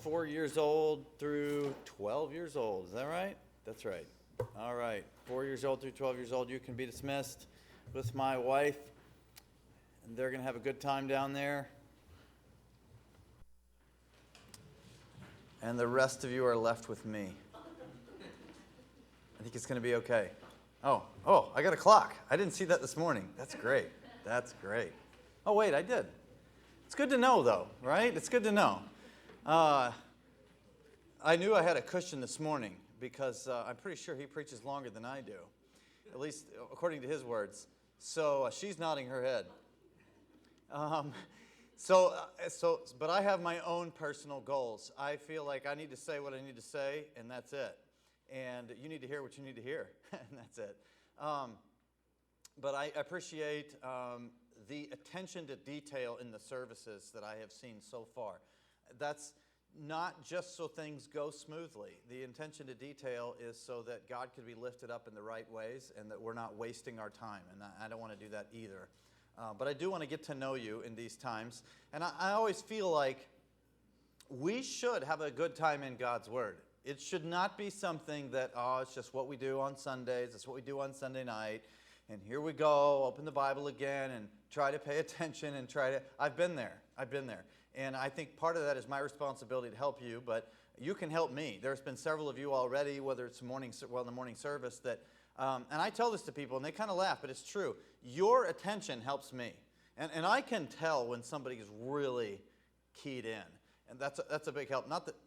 4 years old through 12 years old. Is that right? That's right. All right. 4 years old through 12 years old, you can be dismissed with my wife. And they're going to have a good time down there. And the rest of you are left with me. I think it's going to be okay. Oh, I got a clock. I didn't see that this morning. That's great. That's great. Oh, wait, I did. It's good to know, though, right? It's good to know. I knew I had a cushion this morning because I'm pretty sure he preaches longer than I do, at least according to his words. So she's nodding her head. But I have my own personal goals. I feel like I need to say what I need to say, and that's it. And you need to hear what you need to hear, and that's it. But I appreciate the attention to detail in the services that I have seen so far. That's not just so things go smoothly. The attention to detail is so that God could be lifted up in the right ways and that we're not wasting our time, and I don't want to do that either. But I do want to get to know you in these times, and I always feel like we should have a good time in God's Word. It should not be something that, it's just what we do on Sundays, it's what we do on Sunday night, and here we go, open the Bible again and try to pay attention and I've been there. And I think part of that is my responsibility to help you, but you can help me. There's been several of you already, whether it's in the morning service, that, and I tell this to people and they kind of laugh, but it's true. Your attention helps me. And I can tell when somebody is really keyed in. And that's a big help. Not that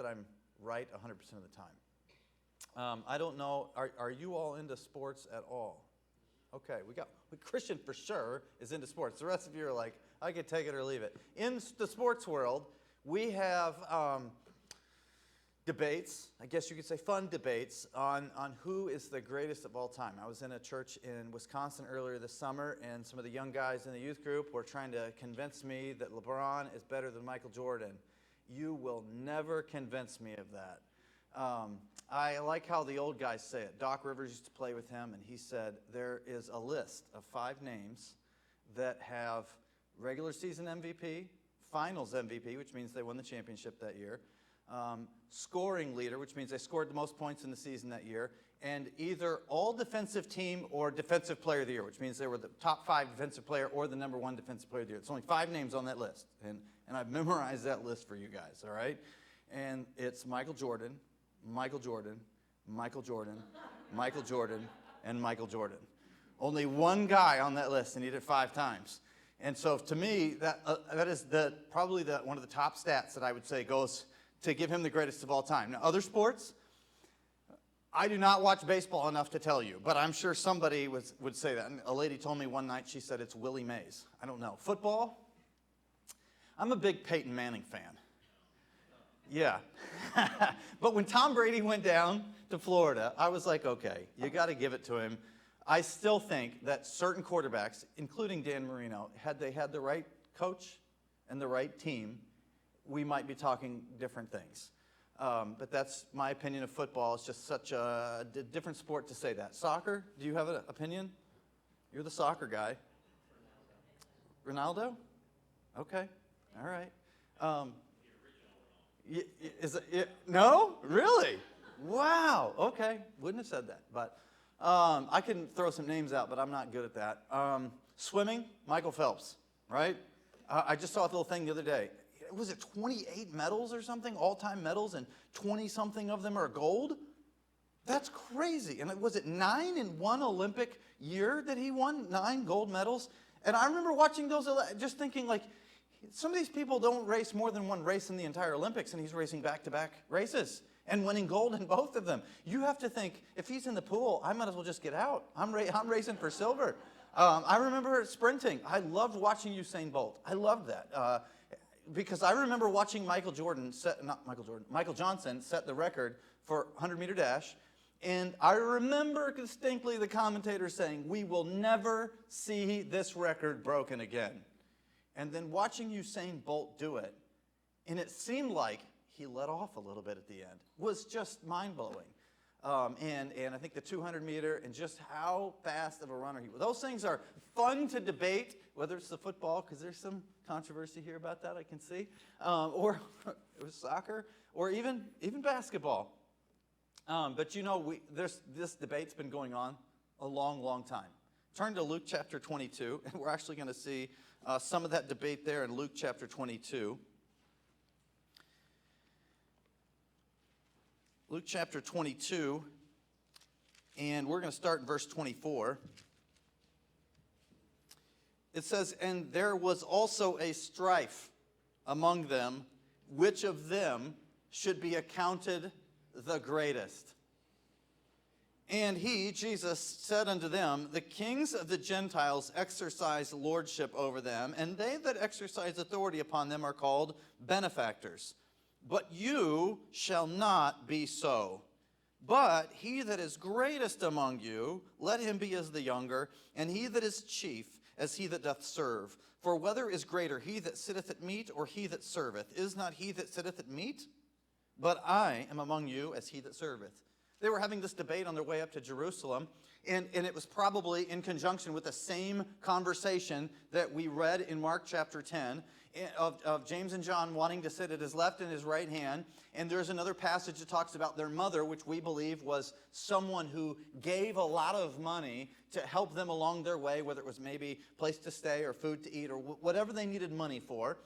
I'm right 100% of the time. I don't know, are you all into sports at all? Okay, Christian for sure is into sports. The rest of you are like, I could take it or leave it. In the sports world, we have debates, I guess you could say fun debates, on who is the greatest of all time. I was in a church in Wisconsin earlier this summer, and some of the young guys in the youth group were trying to convince me that LeBron is better than Michael Jordan. You will never convince me of that. I like how the old guys say it. Doc Rivers used to play with him, and he said there is a list of 5 names that have regular season MVP, finals MVP, which means they won the championship that year, scoring leader, which means they scored the most points in the season that year, and either all defensive team or defensive player of the year, which means they were the top 5 defensive player or the number 1 defensive player of the year. It's only 5 names on that list, and I've memorized that list for you guys, all right? And it's Michael Jordan, Michael Jordan, Michael Jordan, Michael Jordan, and Michael Jordan. Only one guy on that list, and he did it 5 times. And so to me, that is probably one of the top stats that I would say goes to give him the greatest of all time. Now, other sports, I do not watch baseball enough to tell you, but I'm sure somebody would say that. And a lady told me one night, she said it's Willie Mays. I don't know. Football, I'm a big Peyton Manning fan. Yeah. But when Tom Brady went down to Florida, I was like, okay, you got to give it to him. I still think that certain quarterbacks, including Dan Marino, had they had the right coach and the right team, we might be talking different things. But that's my opinion of football. It's just such a different sport to say that. Soccer, do you have an opinion? You're the soccer guy. Ronaldo? Okay. All right. No? Really? Wow. Okay. Wouldn't have said that. But I can throw some names out, but I'm not good at that. Swimming, Michael Phelps, right? I just saw a little thing the other day. Was it 28 medals or something, all-time medals, and 20-something of them are gold? That's crazy. And was it 9 in one Olympic year that he won? 9 gold medals? And I remember watching those, just thinking, like, some of these people don't race more than one race in the entire Olympics, and he's racing back-to-back races and winning gold in both of them. You have to think, if he's in the pool, I might as well just get out. I'm racing for silver. I remember sprinting. I loved watching Usain Bolt. I loved that. Because I remember watching Michael Johnson set the record for 100-meter dash, and I remember distinctly the commentator saying, we will never see this record broken again. And then watching Usain Bolt do it, and it seemed like he let off a little bit at the end, was just mind-blowing. and I think the 200-meter, and just how fast of a runner he was. Those things are fun to debate, whether it's the football, because there's some controversy here about that, I can see, or it was soccer, or even basketball. But you know, this debate's been going on a long, long time. Turn to Luke chapter 22, and we're actually going to see some of that debate there in Luke chapter 22. Luke chapter 22, and we're going to start in verse 24. It says, "And there was also a strife among them, which of them should be accounted the greatest. And he, Jesus, said unto them, The kings of the Gentiles exercise lordship over them, and they that exercise authority upon them are called benefactors. But you shall not be so. But he that is greatest among you, let him be as the younger, and he that is chief as he that doth serve. For whether is greater, he that sitteth at meat, or he that serveth? Is not he that sitteth at meat? But I am among you as he that serveth." They were having this debate on their way up to Jerusalem, and it was probably in conjunction with the same conversation that we read in Mark chapter 10 of James and John wanting to sit at his left and his right hand. And there's another passage that talks about their mother, which we believe was someone who gave a lot of money to help them along their way, whether it was maybe place to stay or food to eat or whatever they needed money for.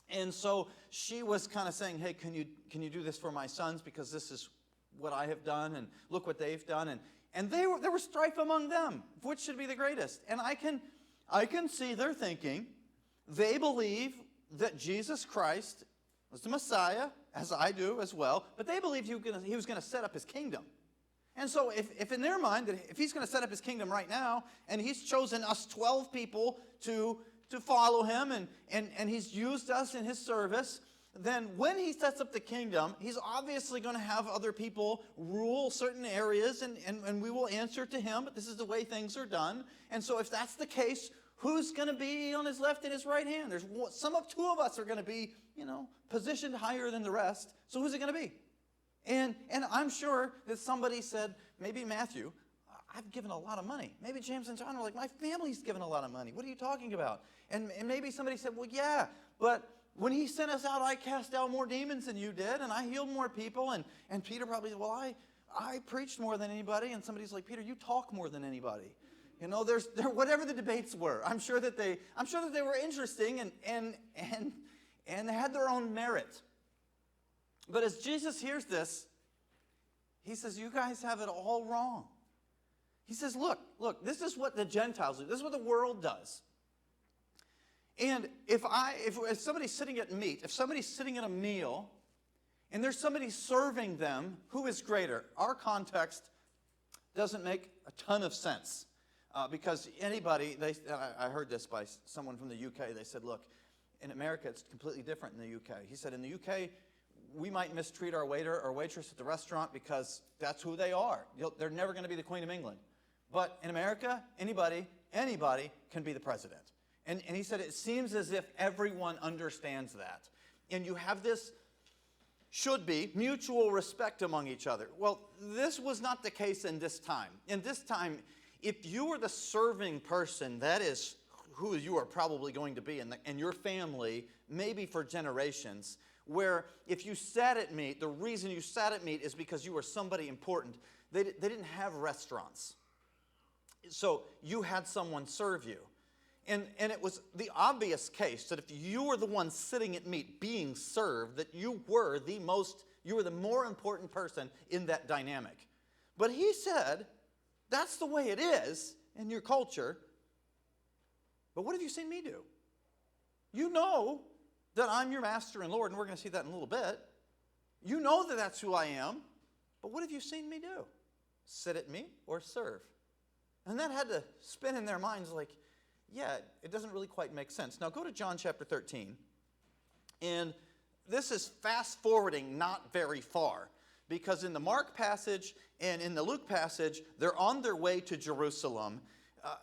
And so she was kind of saying, hey, can you do this for my sons, because this is what I have done, and look what they've done. And there was strife among them, which should be the greatest. And I can see their thinking. They believe that Jesus Christ was the Messiah, as I do as well, but they believed he was going to set up his kingdom. And so if in their mind, that if he's going to set up his kingdom right now, and he's chosen us 12 people to follow him, and he's used us in his service, then when he sets up the kingdom, he's obviously going to have other people rule certain areas, and we will answer to him, but this is the way things are done. And so if that's the case, who's going to be on his left and his right hand? Two of us are going to be, positioned higher than the rest. So who's it going to be? And I'm sure that somebody said, maybe Matthew, I've given a lot of money. Maybe James and John were like, my family's given a lot of money. What are you talking about? And maybe somebody said, well, yeah, but when he sent us out, I cast out more demons than you did, and I healed more people. And Peter probably said, well, I preached more than anybody. And somebody's like, Peter, you talk more than anybody. There's whatever the debates were. I'm sure that they were interesting and they had their own merit. But as Jesus hears this, he says, you guys have it all wrong. He says, look, this is what the Gentiles do. This is what the world does. And if somebody's sitting at meat, if somebody's sitting at a meal, and there's somebody serving them, who is greater? Our context doesn't make a ton of sense. Because anybody, I heard this by someone from the UK, they said, look, in America it's completely different in the UK. He said, in the UK, we might mistreat our waiter or waitress at the restaurant because that's who they are. They're never going to be the Queen of England. But in America, anybody can be the president. And he said it seems as if everyone understands that. And you have this, should be, mutual respect among each other. Well, this was not the case in this time. In this time, if you were the serving person, that is who you are probably going to be in your family, maybe for generations, where if you sat at meat, the reason you sat at meat is because you were somebody important. They didn't have restaurants. So you had someone serve you. And it was the obvious case that if you were the one sitting at meat being served, that you were the more important person in that dynamic. But he said, that's the way it is in your culture. But what have you seen me do? You know that I'm your master and Lord, and we're going to see that in a little bit. You know that that's who I am. But what have you seen me do? Sit at meat or serve? And that had to spin in their minds like, yeah, it doesn't really quite make sense. Now go to John chapter 13. And this is fast forwarding not very far. Because in the Mark passage and in the Luke passage, they're on their way to Jerusalem,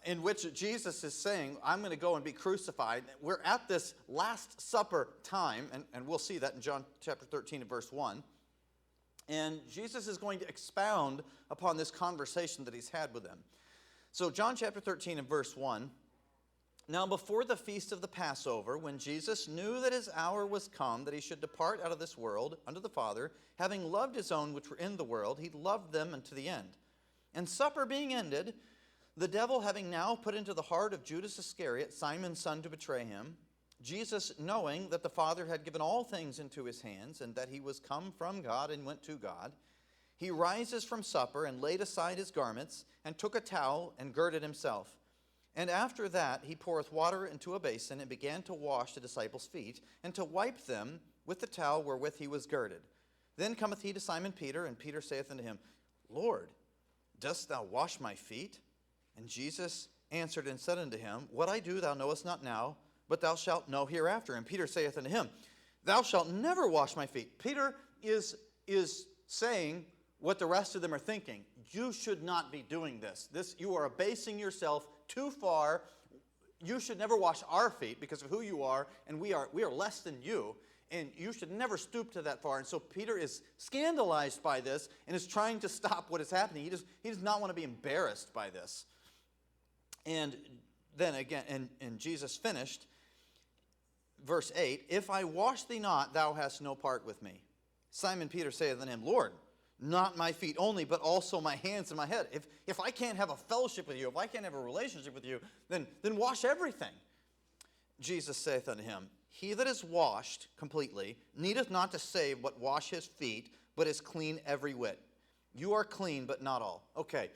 in which Jesus is saying, I'm going to go and be crucified. We're at this Last Supper time, and we'll see that in John chapter 13 and verse 1. And Jesus is going to expound upon this conversation that he's had with them. So John chapter 13 and verse 1. Now before the feast of the Passover, when Jesus knew that his hour was come, that he should depart out of this world unto the Father, having loved his own which were in the world, he loved them unto the end. And supper being ended, the devil having now put into the heart of Judas Iscariot, Simon's son, to betray him, Jesus, knowing that the Father had given all things into his hands, and that he was come from God and went to God, he rises from supper and laid aside his garments, and took a towel and girded himself. And after that he poureth water into a basin, and began to wash the disciples' feet, and to wipe them with the towel wherewith he was girded. Then cometh he to Simon Peter, and Peter saith unto him, Lord, dost thou wash my feet? And Jesus answered and said unto him, What I do thou knowest not now, but thou shalt know hereafter. And Peter saith unto him, Thou shalt never wash my feet. Peter is saying what the rest of them are thinking. You should not be doing this. You are abasing yourself too far. You should never wash our feet because of who you are, and we are less than you. And you should never stoop to that far. And so Peter is scandalized by this and is trying to stop what is happening. He does not want to be embarrassed by this. And then again, and Jesus finished, verse 8, If I wash thee not, thou hast no part with me. Simon Peter saith unto him, Lord, not my feet only, but also my hands and my head. If I can't have a fellowship with you, if I can't have a relationship with you, then wash everything. Jesus saith unto him, He that is washed completely needeth not to save but wash his feet, but is clean every whit. You are clean, but not all. Okay.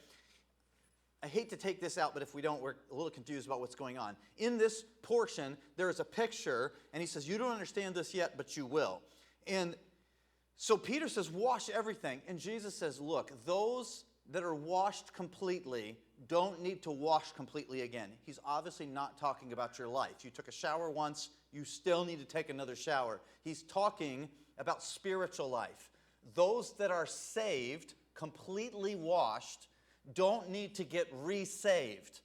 I hate to take this out, but if we don't, we're a little confused about what's going on. In this portion, there is a picture, and he says, you don't understand this yet, but you will. And so Peter says, wash everything. And Jesus says, look, those that are washed completely don't need to wash completely again. He's obviously not talking about your life. You took a shower once, you still need to take another shower. He's talking about spiritual life. Those that are saved, completely washed, don't need to get re-saved,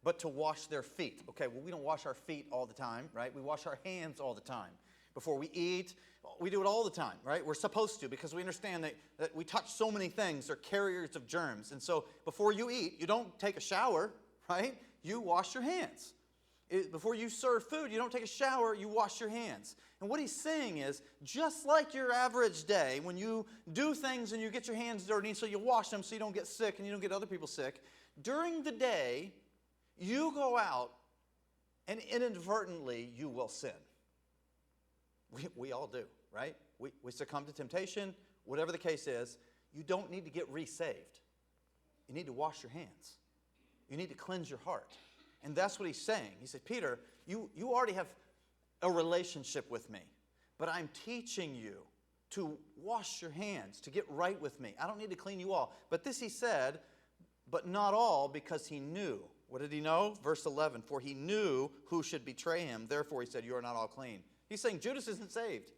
but to wash their feet. Okay, well, we don't wash our feet all the time, right? We wash our hands all the time. Before we eat, we do it all the time, right? We're supposed to, because we understand that we touch so many things. They're carriers of germs. And so before you eat, you don't take a shower, right? You wash your hands. Before you serve food, you don't take a shower, you wash your hands. And what he's saying is, just like your average day, when you do things and you get your hands dirty, so you wash them so you don't get sick and you don't get other people sick, during the day, you go out and inadvertently you will sin. We all do, right? We succumb to temptation, whatever the case is. You don't need to get re-saved. You need to wash your hands. You need to cleanse your heart. And that's what he's saying. He said, Peter, you already have a relationship with me, but I'm teaching you to wash your hands, to get right with me. I don't need to clean you all. But this he said, but not all, because he knew. What did he know? Verse 11, for he knew who should betray him. Therefore he said, you are not all clean. He's saying Judas isn't saved.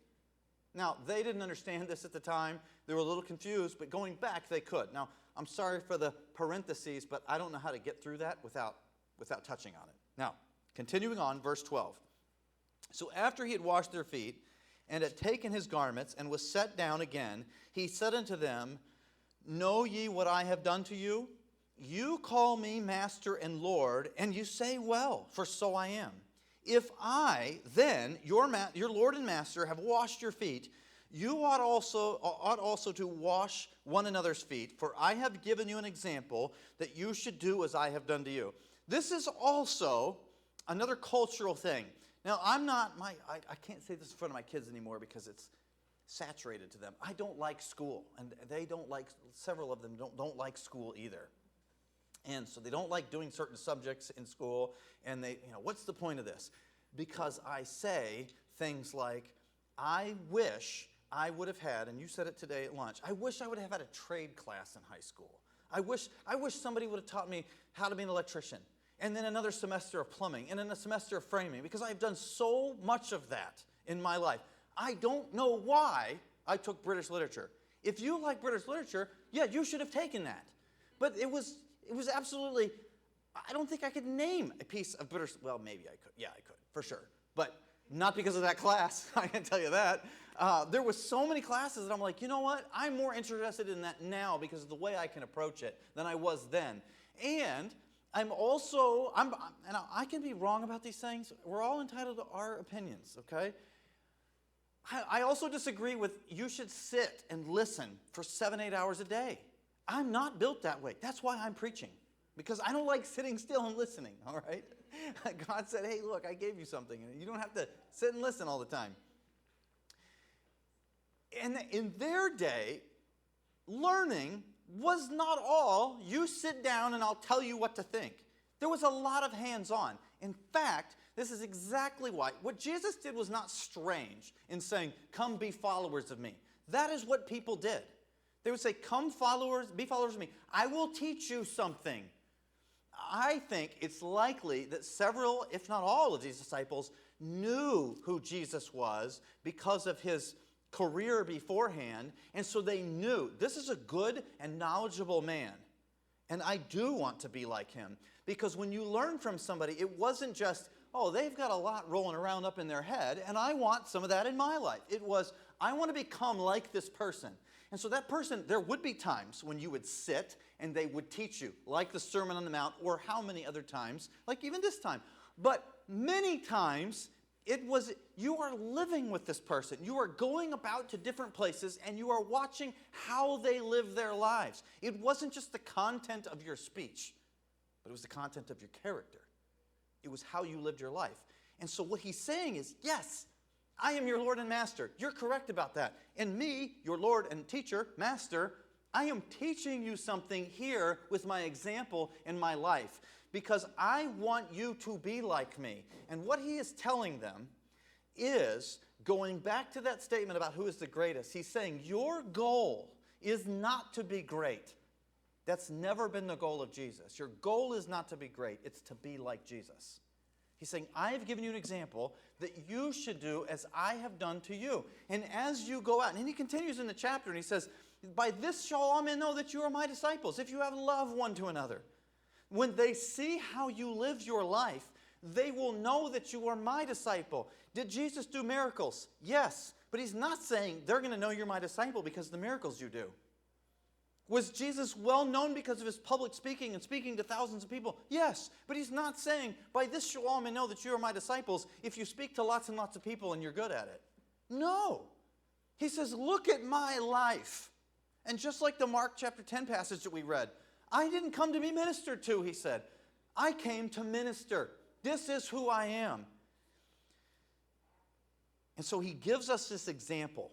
Now, they didn't understand this at the time. They were a little confused, but going back, they could. Now, I'm sorry for the parentheses, but I don't know how to get through that without touching on it. Now, continuing on, verse 12. So after he had washed their feet, and had taken his garments, and was set down again, he said unto them, Know ye what I have done to you? You call me Master and Lord, and you say well, for so I am. If I, then, your Lord and Master, have washed your feet, you ought also to wash one another's feet, for I have given you an example that you should do as I have done to you. This is also another cultural thing. Now, I can't say this in front of my kids anymore because it's saturated to them. I don't like school, and they don't like, several of them don't like school either. And so they don't like doing certain subjects in school, and what's the point of this? Because I say things like, I wish I would have had, and you said it today at lunch, I wish I would have had a trade class in high school. I wish somebody would have taught me how to be an electrician, and then another semester of plumbing, and then a semester of framing, because I've done so much of that in my life. I don't know why I took British literature. If you like British literature, yeah, you should have taken that. But it was absolutely, I don't think I could name a piece of British, well, maybe I could. Yeah, I could, for sure. But not because of that class, I can tell you that. There was so many classes that I'm like, you know what? I'm more interested in that now because of the way I can approach it than I was then. And I'm also, and I can be wrong about these things. We're all entitled to our opinions, okay? I also disagree with you should sit and listen for 7-8 hours a day. I'm not built that way. That's why I'm preaching, because I don't like sitting still and listening, all right? God said, hey, look, I gave you something. You don't have to sit and listen all the time. And in their day, learning was not all, you sit down and I'll tell you what to think. There was a lot of hands-on. In fact, this is exactly why. What Jesus did was not strange in saying, come be followers of me. That is what people did. They would say, come followers, be followers of me. I will teach you something. I think it's likely that several, if not all of these disciples, knew who Jesus was because of his career beforehand, and so they knew this is a good and knowledgeable man, and I do want to be like him. Because when you learn from somebody, it wasn't just, oh, they've got a lot rolling around up in their head, and I want some of that in my life. It was, I want to become like this person. And so that person, there would be times when you would sit and they would teach you, like the Sermon on the Mount, or how many other times, like even this time. But many times, it was, you are living with this person. You are going about to different places and you are watching how they live their lives. It wasn't just the content of your speech, but it was the content of your character. It was how you lived your life. And so what he's saying is, yes, I am your Lord and Master. You're correct about that. And me, your Lord and teacher, Master, I am teaching you something here with my example in my life, because I want you to be like me. And what he is telling them is, going back to that statement about who is the greatest, he's saying your goal is not to be great. That's never been the goal of Jesus. Your goal is not to be great. It's to be like Jesus. He's saying, I have given you an example that you should do as I have done to you. And as you go out, and he continues in the chapter and he says, by this shall all men know that you are my disciples, if you have love one to another. When they see how you live your life, they will know that you are my disciple. Did Jesus do miracles? Yes. But he's not saying they're going to know you're my disciple because of the miracles you do. Was Jesus well known because of his public speaking and speaking to thousands of people? Yes. But he's not saying, by this shall all men know that you are my disciples if you speak to lots and lots of people and you're good at it. No. He says, look at my life. And just like the Mark chapter 10 passage that we read, I didn't come to be ministered to, he said. I came to minister. This is who I am. And so he gives us this example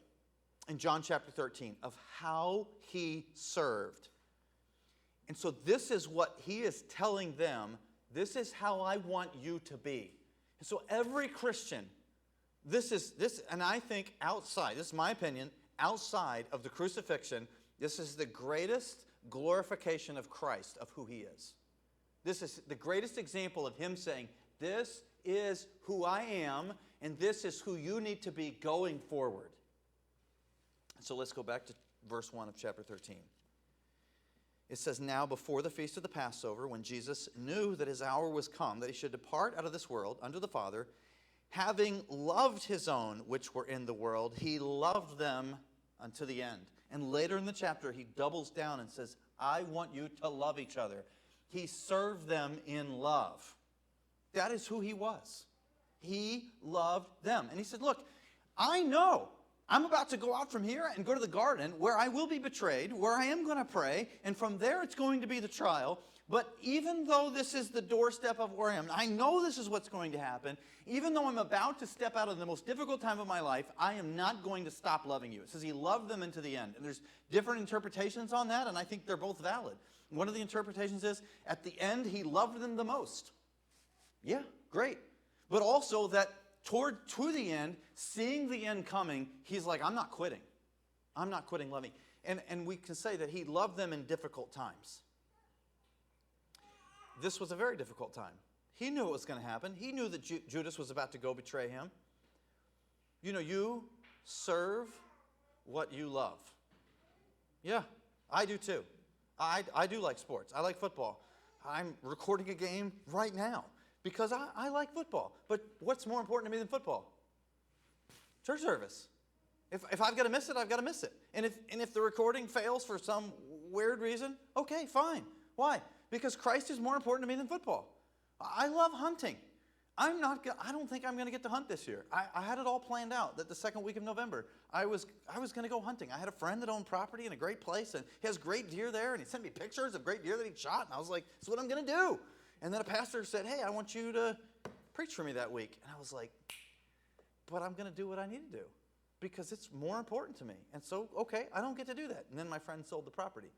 in John chapter 13 of how he served. And so this is what he is telling them. This is how I want you to be. And so every Christian, and I think outside, this is my opinion, outside of the crucifixion, this is the greatest glorification of Christ, of who he is. This is the greatest example of him saying, this is who I am, and this is who you need to be going forward. So let's go back to verse 1 of chapter 13. It says, now before the feast of the Passover, when Jesus knew that his hour was come, that he should depart out of this world unto the Father, having loved his own which were in the world, he loved them unto the end. And later in the chapter, he doubles down and says, I want you to love each other. He served them in love. That is who he was. He loved them. And he said, look, I know I'm about to go out from here and go to the garden where I will be betrayed, where I am going to pray, and from there it's going to be the trial. But even though this is the doorstep of where I am, I know this is what's going to happen. Even though I'm about to step out of the most difficult time of my life, I am not going to stop loving you. It says he loved them into the end. And there's different interpretations on that, and I think they're both valid. One of the interpretations is, at the end, he loved them the most. Yeah, great. But also that to the end, seeing the end coming, he's like, I'm not quitting. I'm not quitting loving. And we can say that he loved them in difficult times. This was a very difficult time. He knew it was going to happen. He knew that Judas was about to go betray him. You know, you serve what you love. Yeah, I do too. I do like sports. I like football. I'm recording a game right now because I like football. But what's more important to me than football? Church service. If I've got to miss it, I've got to miss it. And if the recording fails for some weird reason, okay, fine. Why? Because Christ is more important to me than football. I love hunting. I don't think I'm going to get to hunt this year. I had it all planned out that the second week of November, I was going to go hunting. I had a friend that owned property in a great place, and he has great deer there, and he sent me pictures of great deer that he shot, and I was like, that's what I'm going to do. And then a pastor said, hey, I want you to preach for me that week. And I was like, but I'm going to do what I need to do because it's more important to me. And so, okay, I don't get to do that. And then my friend sold the property.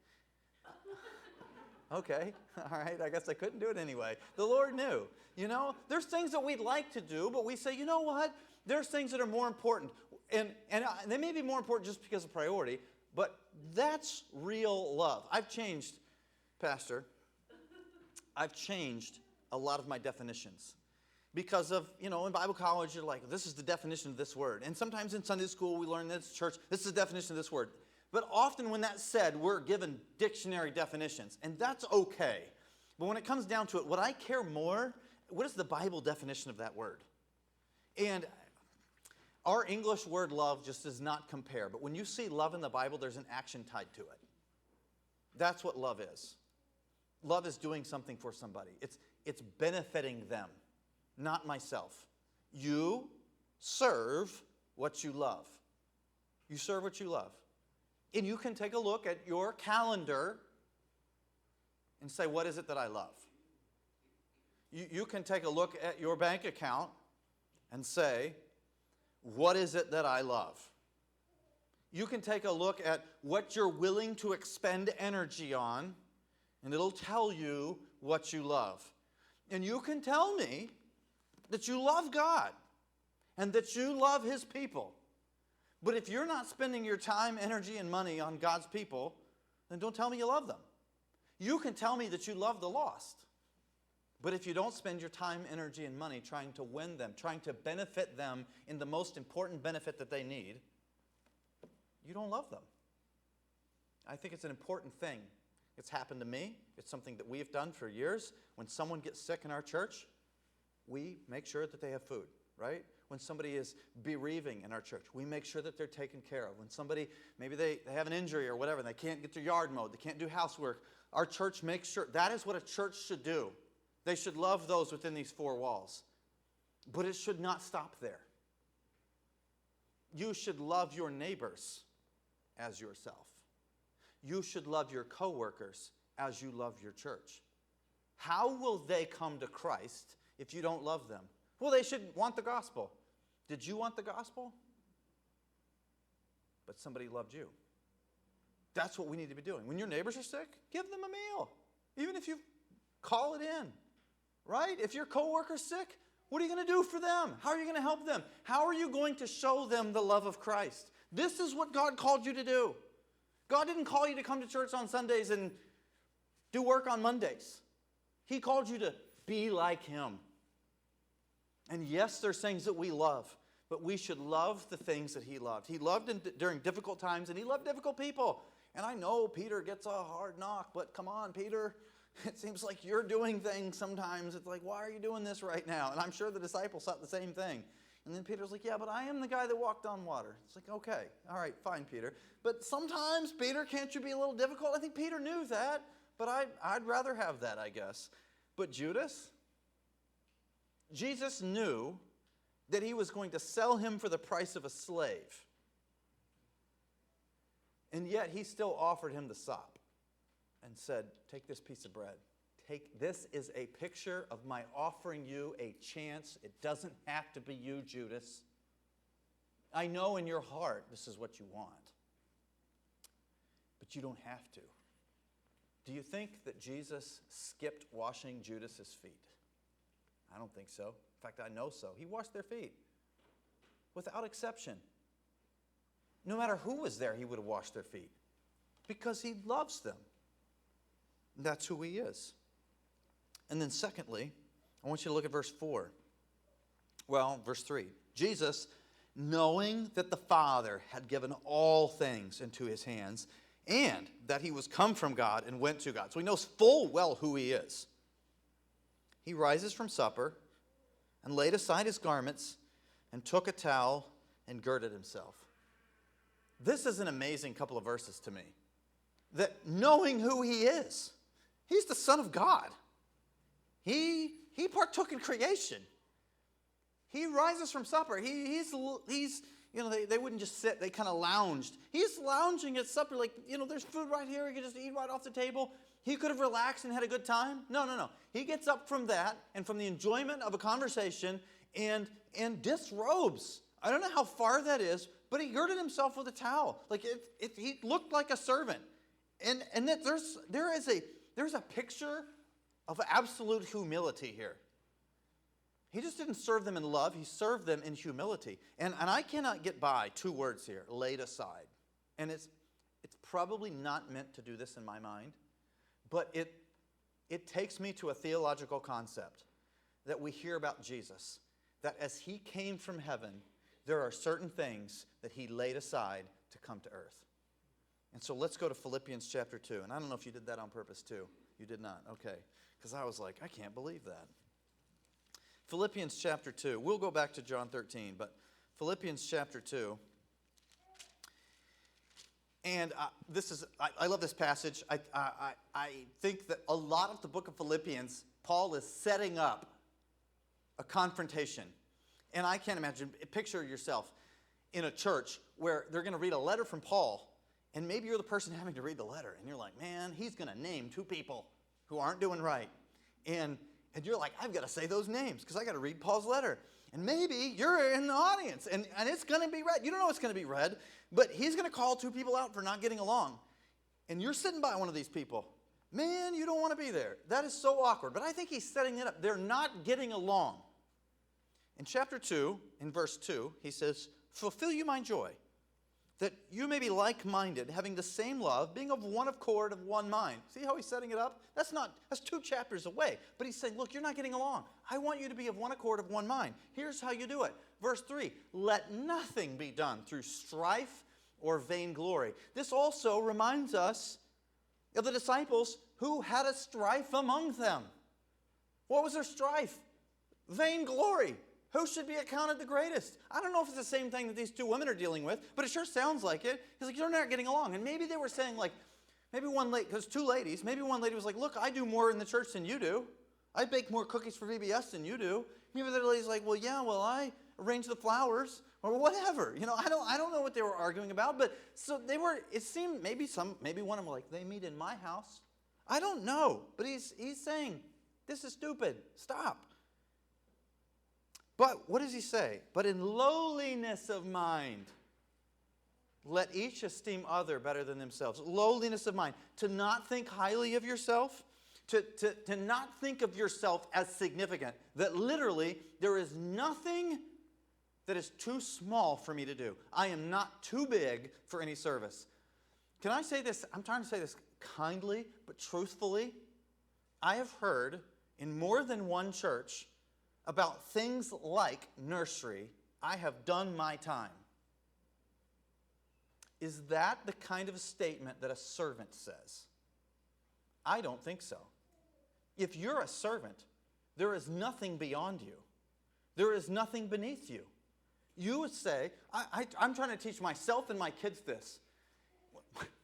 Okay, all right, I guess I couldn't do it anyway. The Lord knew. You know, there's things that we'd like to do, but we say, you know what? There's things that are more important. And they may be more important just because of priority, but that's real love. I've changed, Pastor, I've changed a lot of my definitions. Because of, you know, in Bible college, you're like, this is the definition of this word. And sometimes in Sunday school, we learn this, church, this is the definition of this word. But often when that's said, we're given dictionary definitions. And that's okay. But when it comes down to it, what I care more, what is the Bible definition of that word? And our English word love just does not compare. But when you see love in the Bible, there's an action tied to it. That's what love is. Love is doing something for somebody. It's benefiting them, not myself. You serve what you love. You serve what you love. And you can take a look at your calendar and say, what is it that I love? You can take a look at your bank account and say, what is it that I love? You can take a look at what you're willing to expend energy on, and it'll tell you what you love. And you can tell me that you love God and that you love His people. But if you're not spending your time, energy, and money on God's people, then don't tell me you love them. You can tell me that you love the lost. But if you don't spend your time, energy, and money trying to win them, trying to benefit them in the most important benefit that they need, you don't love them. I think it's an important thing. It's happened to me. It's something that we've done for years. When someone gets sick in our church, we make sure that they have food, right? When somebody is bereaving in our church, we make sure that they're taken care of. When somebody, maybe they have an injury or whatever, and they can't get their yard mowed, they can't do housework, our church makes sure. That is what a church should do. They should love those within these four walls. But it should not stop there. You should love your neighbors as yourself. You should love your coworkers as you love your church. How will they come to Christ if you don't love them? Well, they should want the gospel. Did you want the gospel? But somebody loved you. That's what we need to be doing. When your neighbors are sick, give them a meal. Even if you call it in, right? If your coworker's sick, what are you going to do for them? How are you going to help them? How are you going to show them the love of Christ? This is what God called you to do. God didn't call you to come to church on Sundays and do work on Mondays. He called you to be like Him. And yes, there's things that we love, but we should love the things that He loved. He loved during difficult times, and He loved difficult people. And I know Peter gets a hard knock, but come on, Peter. It seems like you're doing things sometimes. It's like, why are you doing this right now? And I'm sure the disciples thought the same thing. And then Peter's like, yeah, but I am the guy that walked on water. It's like, okay, all right, fine, Peter. But sometimes, Peter, can't you be a little difficult? I think Peter knew that, but I'd rather have that, I guess. But Judas? Jesus knew that He was going to sell him for the price of a slave. And yet He still offered him the sop and said, take this piece of bread. This is a picture of my offering you a chance. It doesn't have to be you, Judas. I know in your heart this is what you want. But you don't have to. Do you think that Jesus skipped washing Judas's feet? I don't think so. In fact, I know so. He washed their feet without exception. No matter who was there, He would have washed their feet because He loves them. That's who He is. And then secondly, I want you to look at verse 4. Well, verse 3. Jesus, knowing that the Father had given all things into His hands, and that He was come from God and went to God. So He knows full well who He is. He rises from supper and laid aside His garments and took a towel and girded Himself. This is an amazing couple of verses to me. That knowing who he is, he's the Son of God. He partook in creation. He rises from supper. He's they wouldn't just sit, they kind of lounged. He's lounging at supper like, there's food right here. He could just eat right off the table. He could have relaxed and had a good time. No. He gets up from that and from the enjoyment of a conversation and disrobes. I don't know how far that is, but he girded himself with a towel. Like he looked like a servant. And that there's a picture of absolute humility here. He just didn't serve them in love. He served them in humility. And I cannot get by two words here, laid aside. And it's probably not meant to do this in my mind, but it takes me to a theological concept that we hear about Jesus, that as he came from heaven, there are certain things that he laid aside to come to earth. And so let's go to Philippians chapter 2. And I don't know if you did that on purpose too. You did not. Okay. Because I was like, I can't believe that. Philippians chapter 2. We'll go back to John 13, but Philippians chapter 2. And I love this passage. I think that a lot of the book of Philippians, Paul is setting up a confrontation. And I can't imagine, picture yourself in a church where they're going to read a letter from Paul, and maybe you're the person having to read the letter, and you're like, man, he's going to name two people who aren't doing right. And you're like, I've got to say those names because I got to read Paul's letter. And maybe you're in the audience, and it's going to be read. You don't know it's going to be read, but he's going to call two people out for not getting along. And you're sitting by one of these people. Man, you don't want to be there. That is so awkward. But I think he's setting it up. They're not getting along. In chapter 2, in verse 2, he says, fulfill you my joy, that you may be like-minded, having the same love, being of one accord, of one mind. See how he's setting it up? That's 2 chapters away. But he's saying, look, you're not getting along. I want you to be of one accord, of one mind. Here's how you do it. Verse 3, let nothing be done through strife or vainglory. This also reminds us of the disciples who had a strife among them. What was their strife? Vainglory. Who should be accounted the greatest? I don't know if it's the same thing that these two women are dealing with, but it sure sounds like it. He's like, you're not getting along. And maybe they were saying like, maybe one lady, because two ladies, maybe one lady was like, look, I do more in the church than you do. I bake more cookies for VBS than you do. Maybe the other lady's like, well, I arrange the flowers or whatever. I don't know what they were arguing about, but so they were, it seemed maybe one of them like, they meet in my house. I don't know, but he's saying, this is stupid. Stop. But what does he say? But in lowliness of mind, let each esteem other better than themselves. Lowliness of mind. To not think highly of yourself. To not think of yourself as significant. That literally there is nothing that is too small for me to do. I am not too big for any service. Can I say this? I'm trying to say this kindly but truthfully. I have heard in more than one church about things like nursery, I have done my time. Is that the kind of a statement that a servant says? I don't think so. If you're a servant, there is nothing beyond you. There is nothing beneath you. You would say, I'm trying to teach myself and my kids this.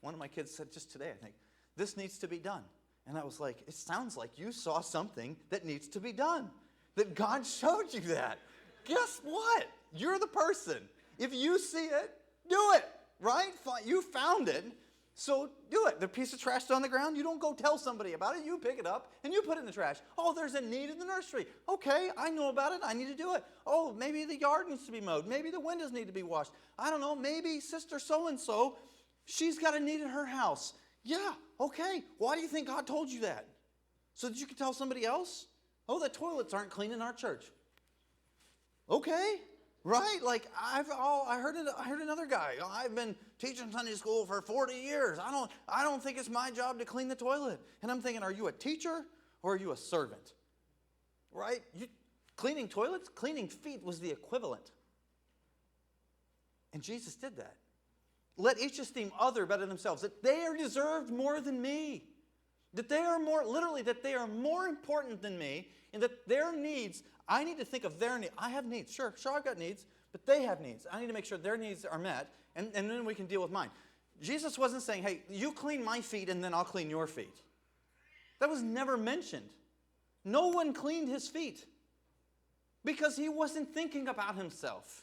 One of my kids said just today, I think, this needs to be done. And I was like, it sounds like you saw something that needs to be done. That God showed you that. Guess what? You're the person. If you see it, do it, right? You found it, so do it. The piece of trash on the ground, you don't go tell somebody about it. You pick it up and you put it in the trash. Oh, there's a need in the nursery. Okay, I know about it. I need to do it. Oh, maybe the yard needs to be mowed. Maybe the windows need to be washed. I don't know. Maybe sister so-and-so, she's got a need in her house. Yeah, okay. Why do you think God told you that? So that you can tell somebody else? Oh, the toilets aren't clean in our church. Okay, right? Like I heard another guy. I've been teaching Sunday school for 40 years. I don't think it's my job to clean the toilet. And I'm thinking, are you a teacher or are you a servant? Right? Cleaning toilets, cleaning feet was the equivalent. And Jesus did that. Let each esteem other better than themselves, that they are deserved more than me. That they are more important than me, and that their needs, I need to think of their needs. I have needs, sure, I've got needs, but they have needs. I need to make sure their needs are met, and then we can deal with mine. Jesus wasn't saying, hey, you clean my feet and then I'll clean your feet. That was never mentioned. No one cleaned his feet because he wasn't thinking about himself.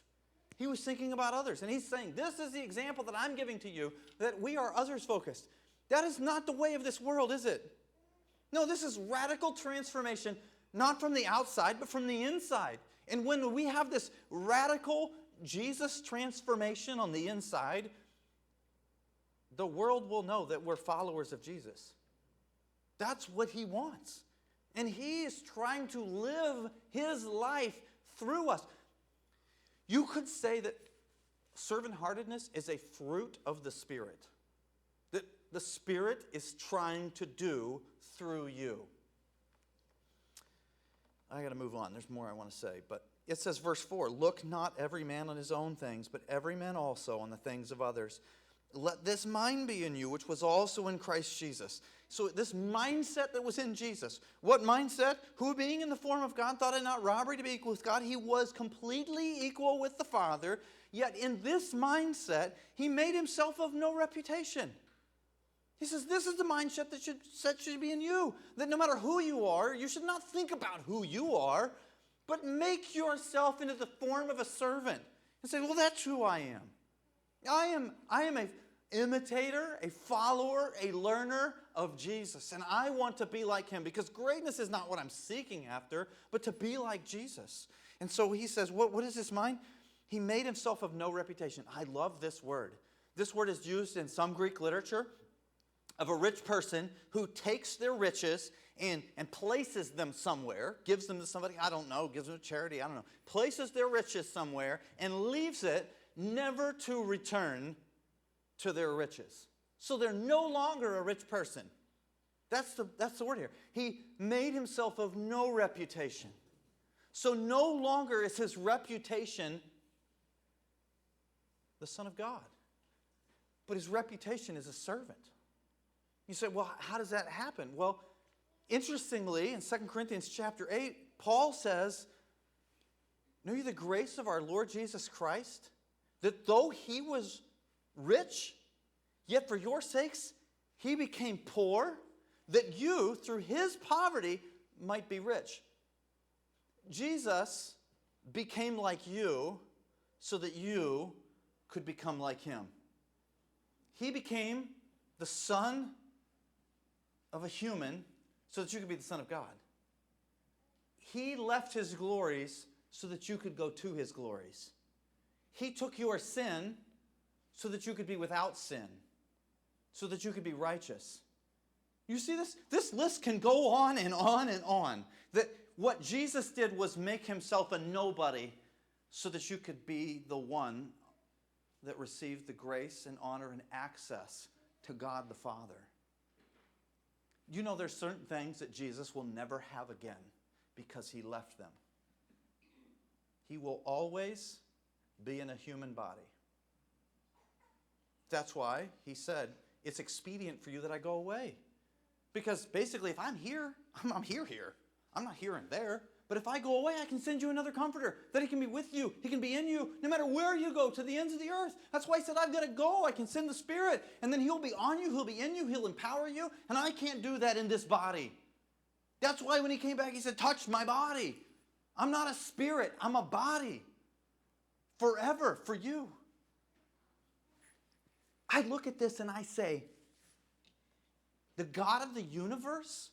He was thinking about others. And he's saying, this is the example that I'm giving to you, that we are others focused. That is not the way of this world, is it? No, this is radical transformation, not from the outside, but from the inside. And when we have this radical Jesus transformation on the inside, the world will know that we're followers of Jesus. That's what he wants. And he is trying to live his life through us. You could say that servant-heartedness is a fruit of the Spirit. That the Spirit is trying to do through you. I got to move on. There's more I want to say. But it says, verse 4, look not every man on his own things, but every man also on the things of others. Let this mind be in you, which was also in Christ Jesus. So this mindset that was in Jesus. What mindset? Who being in the form of God thought it not robbery to be equal with God. He was completely equal with the Father. Yet in this mindset, he made himself of no reputation. He says this is the mindset that should be in you. That no matter who you are, you should not think about who you are, but make yourself into the form of a servant. And say, well, that's who I am. I am an imitator, a follower, a learner of Jesus. And I want to be like him because greatness is not what I'm seeking after, but to be like Jesus. And so he says, what is this mind? He made himself of no reputation. I love this word. This word is used in some Greek literature of a rich person who takes their riches and places them somewhere, gives them to somebody, I don't know, gives them to charity, I don't know, places their riches somewhere and leaves it never to return to their riches. So they're no longer a rich person. That's the word here. He made himself of no reputation. So no longer is his reputation the Son of God. But his reputation is a servant. You say, well, how does that happen? Well, interestingly, in 2 Corinthians chapter 8, Paul says, know ye the grace of our Lord Jesus Christ, that though he was rich, yet for your sakes he became poor, that you, through his poverty, might be rich. Jesus became like you so that you could become like him. He became the son of a human so that you could be the Son of God. He left his glories so that you could go to his glories. He took your sin so that you could be without sin, so that you could be righteous. You see this? This list can go on and on and on. That what Jesus did was make himself a nobody so that you could be the one that received the grace and honor and access to God the Father. You know there's certain things that Jesus will never have again because he left them. He will always be in a human body. That's why he said, it's expedient for you that I go away. Because basically if I'm here, I'm here. I'm not here and there. But if I go away, I can send you another comforter, that he can be with you. He can be in you no matter where you go, to the ends of the earth. That's why he said, I've got to go. I can send the Spirit. And then he'll be on you. He'll be in you. He'll empower you. And I can't do that in this body. That's why when he came back, he said, touch my body. I'm not a spirit. I'm a body. Forever for you. I look at this and I say, the God of the universe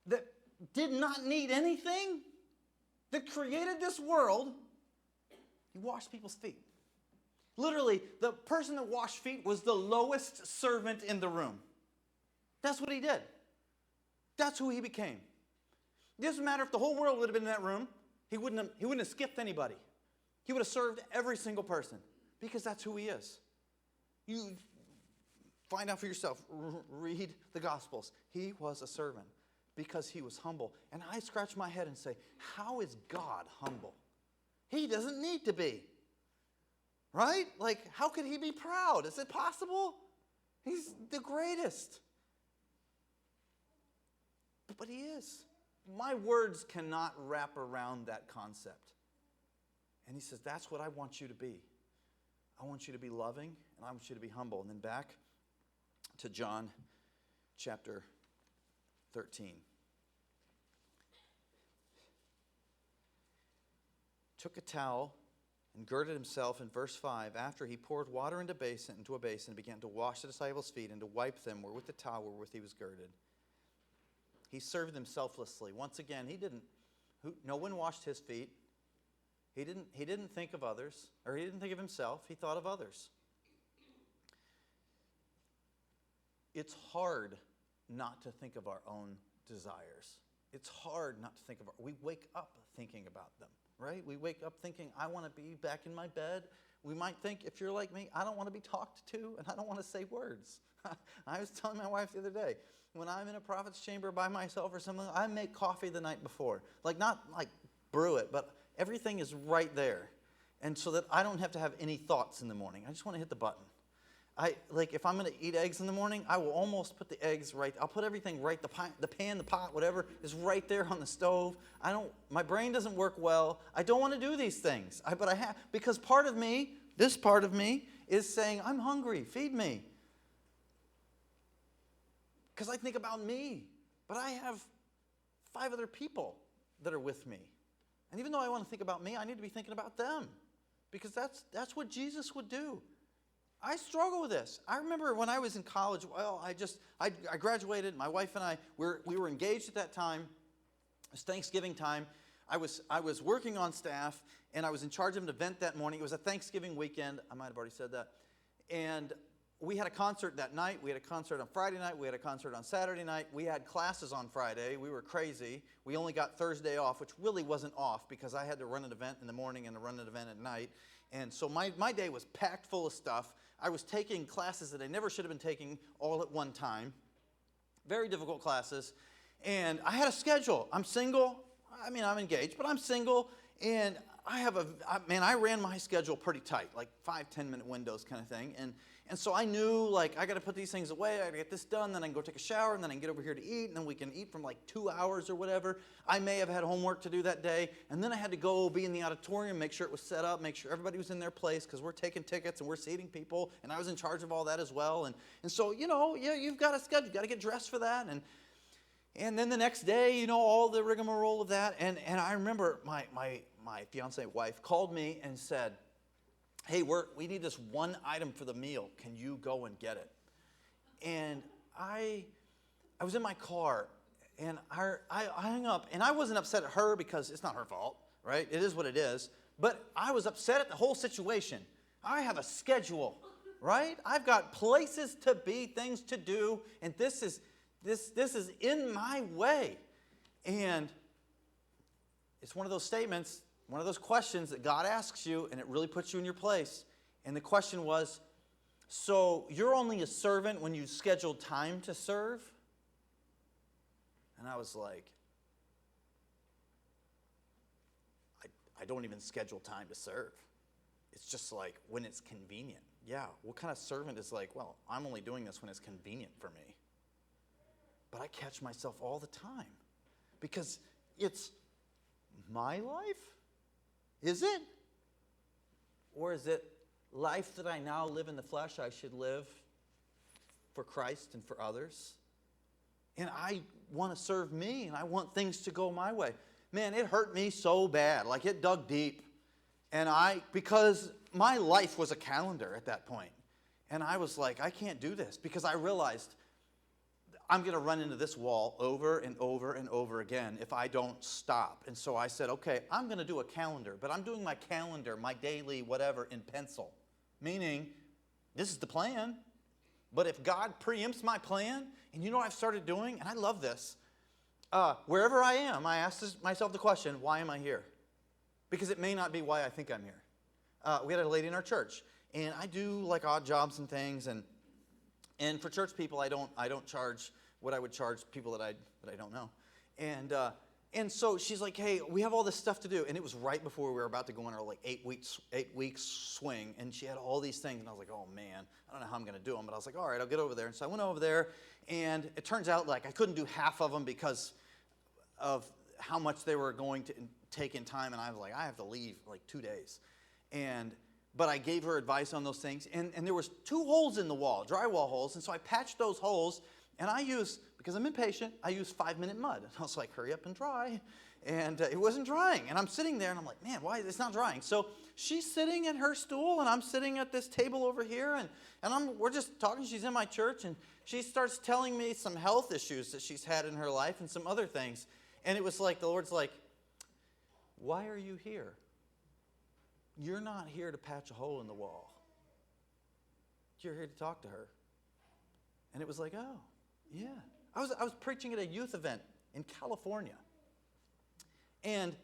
that did not need anything, that created this world, he washed people's feet. Literally, the person that washed feet was the lowest servant in the room. That's what he did. That's who he became. It doesn't matter if the whole world would have been in that room, he wouldn't have skipped anybody. He would have served every single person because that's who he is. You find out for yourself. Read the Gospels. He was a servant because he was humble. And I scratch my head and say, how is God humble? He doesn't need to be. Right? Like, how could he be proud? Is it possible? He's the greatest. But he is. My words cannot wrap around that concept. And he says, that's what I want you to be. I want you to be loving, and I want you to be humble. And then back to John chapter 13. Took a towel and girded himself in verse 5. After he poured water into a basin, and began to wash the disciples' feet and to wipe them with the towel wherewith he was girded. He served them selflessly. Once again, no one washed his feet. He didn't think of others, or he didn't think of himself. He thought of others. It's hard not to think of our own desires. It's hard not to think of we wake up thinking about them, right? We wake up thinking, I want to be back in my bed. We might think, if you're like me, I don't want to be talked to, and I don't want to say words. I was telling my wife the other day, when I'm in a prophet's chamber by myself or something, I make coffee the night before. Not brew it, but everything is right there. And so that I don't have to have any thoughts in the morning. I just want to hit the button. If I'm going to eat eggs in the morning, I will almost put the eggs right. I'll put everything right. The pan, the pot, whatever is right there on the stove. My brain doesn't work well. I don't want to do these things. But I have, because this part of me is saying, I'm hungry, feed me. Because I think about me. But I have 5 other people that are with me. And even though I want to think about me, I need to be thinking about them. Because that's what Jesus would do. I struggle with this. I remember when I was in college, I graduated. My wife and I, we were engaged at that time. It was Thanksgiving time. I was working on staff, and I was in charge of an event that morning. It was a Thanksgiving weekend. I might have already said that. And we had a concert that night. We had a concert on Friday night. We had a concert on Saturday night. We had classes on Friday. We were crazy. We only got Thursday off, which really wasn't off because I had to run an event in the morning and run an event at night. And so my day was packed full of stuff. I was taking classes that I never should have been taking all at one time. Very difficult classes. And I had a schedule. I'm single. I'm engaged, but I'm single. And I ran my schedule pretty tight, 5-10 minute windows kind of thing. And so I knew, I got to put these things away. I got to get this done. Then I can go take a shower. And then I can get over here to eat. And then we can eat from 2 hours or whatever. I may have had homework to do that day. And then I had to go be in the auditorium, make sure it was set up, make sure everybody was in their place because we're taking tickets and we're seating people. And I was in charge of all that as well. And so, you've got a schedule. You've got to get dressed for that. And then the next day, all the rigmarole of that. And I remember my fiancée wife called me and said, hey, we need this one item for the meal. Can you go and get it? And I was in my car, and I hung up. And I wasn't upset at her because it's not her fault, right? It is what it is. But I was upset at the whole situation. I have a schedule, right? I've got places to be, things to do, and this is in my way. And it's one of those statements, one of those questions that God asks you, and it really puts you in your place. And the question was, so you're only a servant when you schedule time to serve? And I was like, I don't even schedule time to serve. It's just when it's convenient. Yeah, what kind of servant is well, I'm only doing this when it's convenient for me. But I catch myself all the time because it's my life. Is it? Or is it life that I now live in the flesh I should live for Christ and for others? And I want to serve me, and I want things to go my way. Man, it hurt me so bad. It dug deep. And because my life was a calendar at that point. And I was like, I can't do this because I realized I'm going to run into this wall over and over and over again if I don't stop. And so I said, okay, I'm going to do a calendar, but I'm doing my calendar, my daily whatever, in pencil. Meaning, this is the plan. But if God preempts my plan, and you know what I've started doing? And I love this. Wherever I am, I ask myself the question, why am I here? Because it may not be why I think I'm here. We had a lady in our church, and I do odd jobs and things, and for church people, I don't charge what I would charge people that I don't know. And so she's like, hey, we have all this stuff to do. And it was right before we were about to go on our 8 weeks swing. And she had all these things. And I was like, oh, man, I don't know how I'm going to do them. But I was like, all right, I'll get over there. And so I went over there. And it turns out I couldn't do half of them because of how much they were going to taken time, and I was like, I have to leave like 2 days. But I gave her advice on those things, and there was 2 holes in the wall, drywall holes, and so I patched those holes, and because I'm impatient, I used 5-minute mud. And I was like, hurry up and dry. And it wasn't drying. And I'm sitting there, and I'm like, man, why? It's not drying. So she's sitting at her stool, and I'm sitting at this table over here, and we're just talking. She's in my church, and she starts telling me some health issues that she's had in her life and some other things. And it was like, the Lord's like, why are you here? You're not here to patch a hole in the wall. You're here to talk to her. And it was like, oh, yeah. I was preaching at a youth event in California. And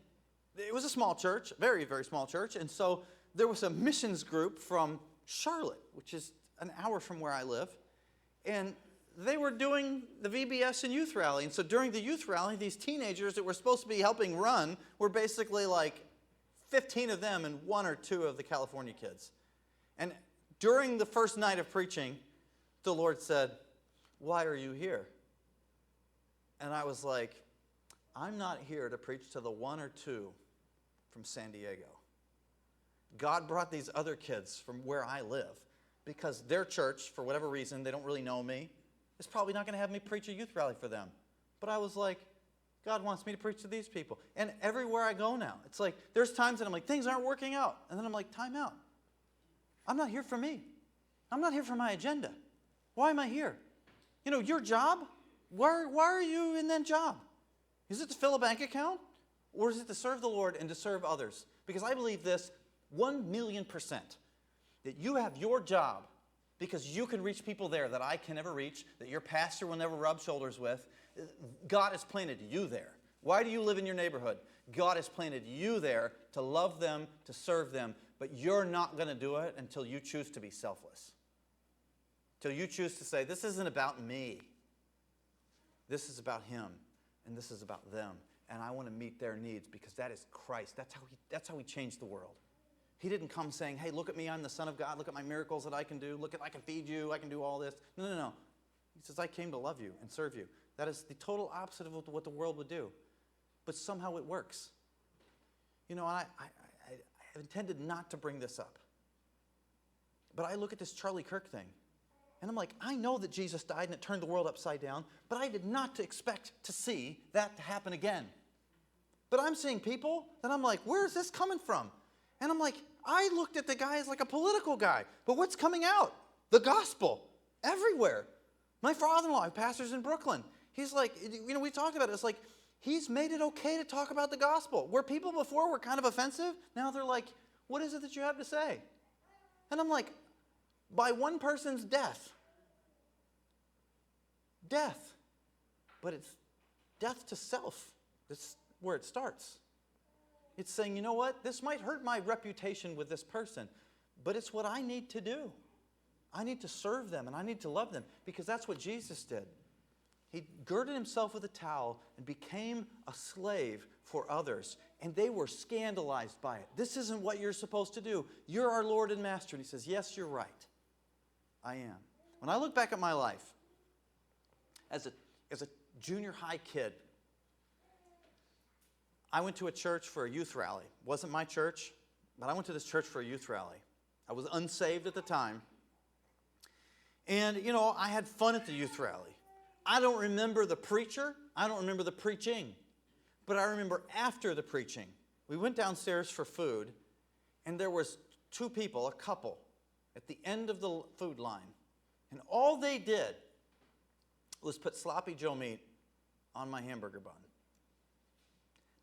it was a small church, very, very small church. And so there was a missions group from Charlotte, which is an hour from where I live. And they were doing the VBS and youth rally. And so during the youth rally, these teenagers that were supposed to be helping run were basically like 15 of them and 1 or 2 of the California kids. And during the first night of preaching, the Lord said, why are you here? And I was like, I'm not here to preach to the 1 or 2 from San Diego. God brought these other kids from where I live because their church, for whatever reason, they don't really know me, is probably not going to have me preach a youth rally for them. But I was like, God wants me to preach to these people. And everywhere I go now, it's like, there's times that I'm like, things aren't working out. And then I'm like, time out. I'm not here for me. I'm not here for my agenda. Why am I here? Your job, why are you in that job? Is it to fill a bank account? Or is it to serve the Lord and to serve others? Because I believe this 1,000,000%, that you have your job because you can reach people there that I can never reach, that your pastor will never rub shoulders with. God has planted you there. Why do you live in your neighborhood? God has planted you there to love them, to serve them, but you're not going to do it until you choose to be selfless. Till you choose to say, this isn't about me. This is about Him, and this is about them. And I want to meet their needs because that is Christ. That's how He changed the world. He didn't come saying, hey, look at me, I'm the Son of God. Look at my miracles that I can do. I can feed you. I can do all this. No. He says, I came to love you and serve you. That is the total opposite of what the world would do. But somehow it works. I intended not to bring this up. But I look at this Charlie Kirk thing. And I'm like, I know that Jesus died and it turned the world upside down, but I did not expect to see that to happen again. But I'm seeing people that I'm like, where is this coming from? And I'm like, I looked at the guy as like a political guy, but what's coming out? The gospel everywhere. My father-in-law, who pastors in Brooklyn, he's like, we talked about it. It's like, he's made it okay to talk about the gospel. Where people before were kind of offensive, now they're like, what is it that you have to say? And I'm like, by one person's death. But it's death to self. That's where it starts. It's saying, you know what? This might hurt my reputation with this person, but it's what I need to do. I need to serve them and I need to love them because that's what Jesus did. He girded himself with a towel and became a slave for others. And they were scandalized by it. This isn't what you're supposed to do. You're our Lord and Master. And he says, yes, you're right. I am. When I look back at my life as a junior high kid, I went to a church for a youth rally. It wasn't my church, but I went to this church for a youth rally. I was unsaved at the time. And, I had fun at the youth rally. I don't remember the preacher. I don't remember the preaching. But I remember after the preaching, we went downstairs for food, and there was 2 people, a couple, at the end of the food line. And all they did was put sloppy Joe meat on my hamburger bun.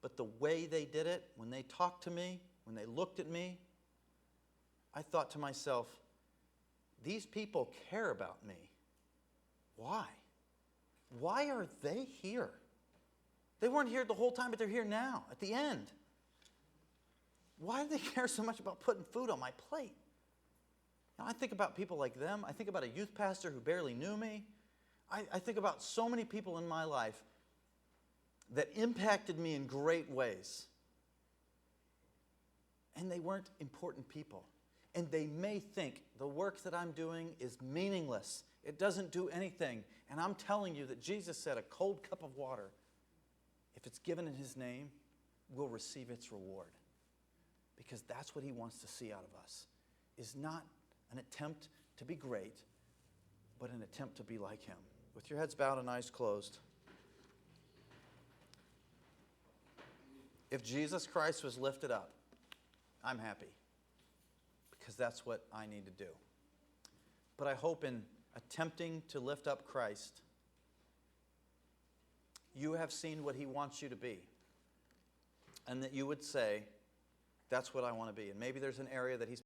But the way they did it, when they talked to me, when they looked at me, I thought to myself, these people care about me. Why? Why are they here? They weren't here the whole time, but they're here now, at the end. Why do they care so much about putting food on my plate? Now, I think about people like them. I think about a youth pastor who barely knew me. I think about so many people in my life that impacted me in great ways. And they weren't important people. And they may think the work that I'm doing is meaningless. It doesn't do anything. And I'm telling you that Jesus said a cold cup of water, if it's given in his name, will receive its reward. Because that's what he wants to see out of us, is not an attempt to be great, but an attempt to be like him. With your heads bowed and eyes closed. If Jesus Christ was lifted up, I'm happy, because that's what I need to do. But I hope in attempting to lift up Christ, you have seen what he wants you to be, and that you would say, that's what I want to be. And maybe there's an area that he's